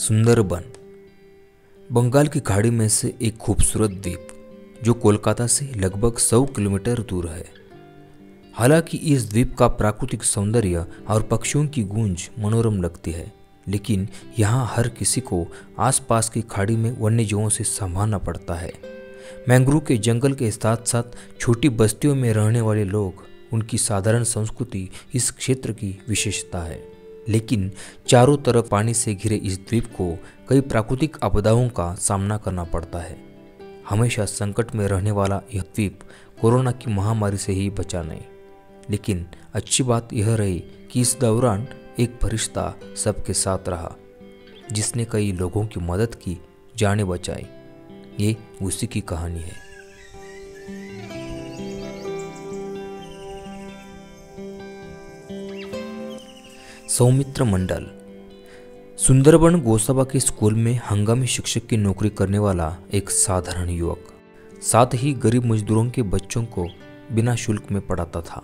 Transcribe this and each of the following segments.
सुंदरबन बंगाल की खाड़ी में से एक खूबसूरत द्वीप जो कोलकाता से लगभग 100 किलोमीटर दूर है। हालांकि इस द्वीप का प्राकृतिक सौंदर्य और पक्षियों की गूंज मनोरम लगती है, लेकिन यहाँ हर किसी को आसपास की खाड़ी में वन्यजीवों से संभालना पड़ता है। मैंग्रोव के जंगल के साथ साथ छोटी बस्तियों में रहने वाले लोग, उनकी साधारण संस्कृति इस क्षेत्र की विशेषता है। लेकिन चारों तरफ पानी से घिरे इस द्वीप को कई प्राकृतिक आपदाओं का सामना करना पड़ता है। हमेशा संकट में रहने वाला यह द्वीप कोरोना की महामारी से ही बचा नहीं, लेकिन अच्छी बात यह रही कि इस दौरान एक फरिश्ता सबके साथ रहा, जिसने कई लोगों की मदद की, जानें बचाई। ये उसी की कहानी है। सौमित्र मंडल सुंदरबन गोसाबा के स्कूल में हंगामी शिक्षक की नौकरी करने वाला एक साधारण युवक, साथ ही गरीब मजदूरों के बच्चों को बिना शुल्क में पढ़ाता था।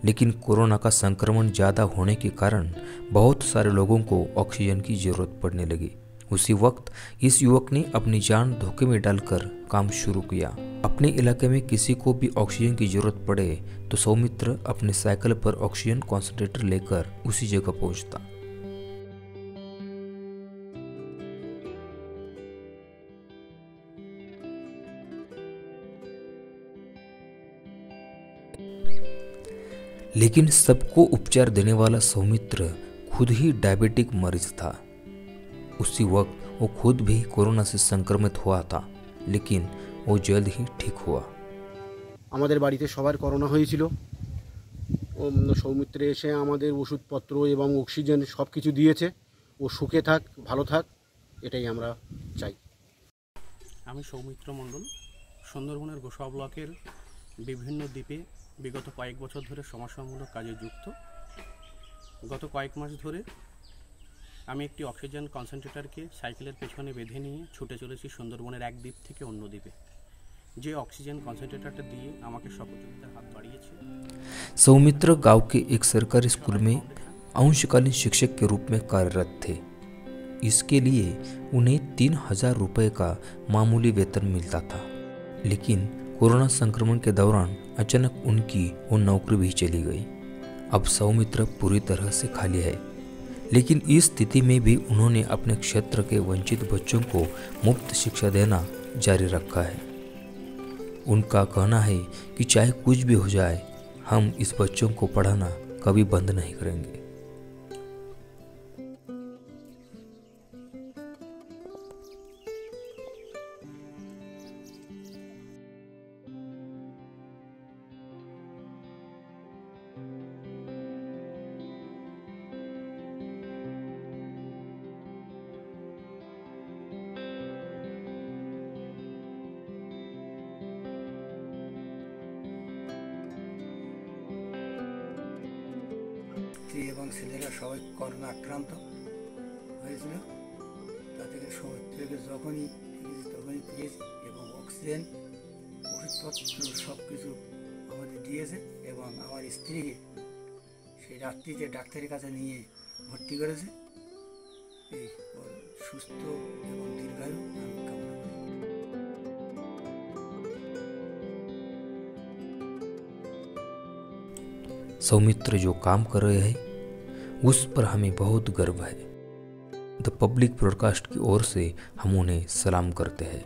लेकिन कोरोना का संक्रमण ज़्यादा होने के कारण बहुत सारे लोगों को ऑक्सीजन की ज़रूरत पड़ने लगी। उसी वक्त इस युवक ने अपनी जान धोखे में डालकर काम शुरू किया। अपने इलाके में किसी को भी ऑक्सीजन की ज़रूरत पड़े तो सौमित्र अपने साइकिल पर ऑक्सीजन कॉन्सेंट्रेटर लेकर उसी जगह पहुंचता। लेकिन सबको उपचार देने वाला सौमित्र खुद ही डायबिटिक मरीज था। उसी वक्त वो खुद भी कोरोना से संक्रमित हुआ था, लेकिन वो जल्द ही ठीक हुआ। আমাদের বাড়িতে সবার করোনা হয়েছিল। সৌমিত্র এসে আমাদের ওষুধপত্র এবং অক্সিজেন সব কিছু দিয়েছে। ও সুখে থাক, ভালো থাক, এটাই আমরা চাই। আমি সৌমিত্র মণ্ডল, সুন্দরবনের গোসাবা ব্লকের বিভিন্ন দ্বীপে বিগত কয়েক বছর ধরে সমাজসেবামূলক কাজে যুক্ত। গত কয়েক মাস ধরে আমি একটি অক্সিজেন কনসেন্ট্রেটরকে সাইকেলের পেছনে বেঁধে নিয়ে ছুটে চলেছি সুন্দরবনের এক দ্বীপ থেকে অন্য দ্বীপে। যে অক্সিজन कॉन्सेंट्रेटर दिए আমাকে सहयोगितार हाथ बढ़िয়েছে। सौमित्र गांव के एक सरकारी स्कूल में अंशकालीन शिक्षक के रूप में कार्यरत थे। इसके लिए उन्हें 3000 रुपये का मामूली वेतन मिलता था, लेकिन कोरोना संक्रमण के दौरान अचानक उनकी वो नौकरी भी चली गई। अब सौमित्र पूरी तरह से खाली है, लेकिन इस स्थिति में भी उन्होंने अपने क्षेत्र के वंचित बच्चों को मुफ्त शिक्षा देना जारी रखा है। उनका कहना है कि चाहे कुछ भी हो जाए, हम इस बच्चों को पढ़ाना कभी बंद नहीं करेंगे। এবং ছেলেরা সবাই করোনা আক্রান্ত হয়েছিল। তাদেরকে সৌমিত্রকে যখনই পেয়েছি এবং অক্সিজেন, ওষুধপত্র সব কিছু আমাদের দিয়েছে এবং আমার স্ত্রীকে সেই রাত্রিতে ডাক্তারের কাছে নিয়ে ভর্তি করেছে। এই সুস্থ এবং দীর্ঘায়ু আমি কামনা করি। सौमित्र जो काम कर रहे हैं उस पर हमें बहुत गर्व है। द पब्लिक ब्रॉडकास्ट की ओर से हम उन्हें सलाम करते हैं।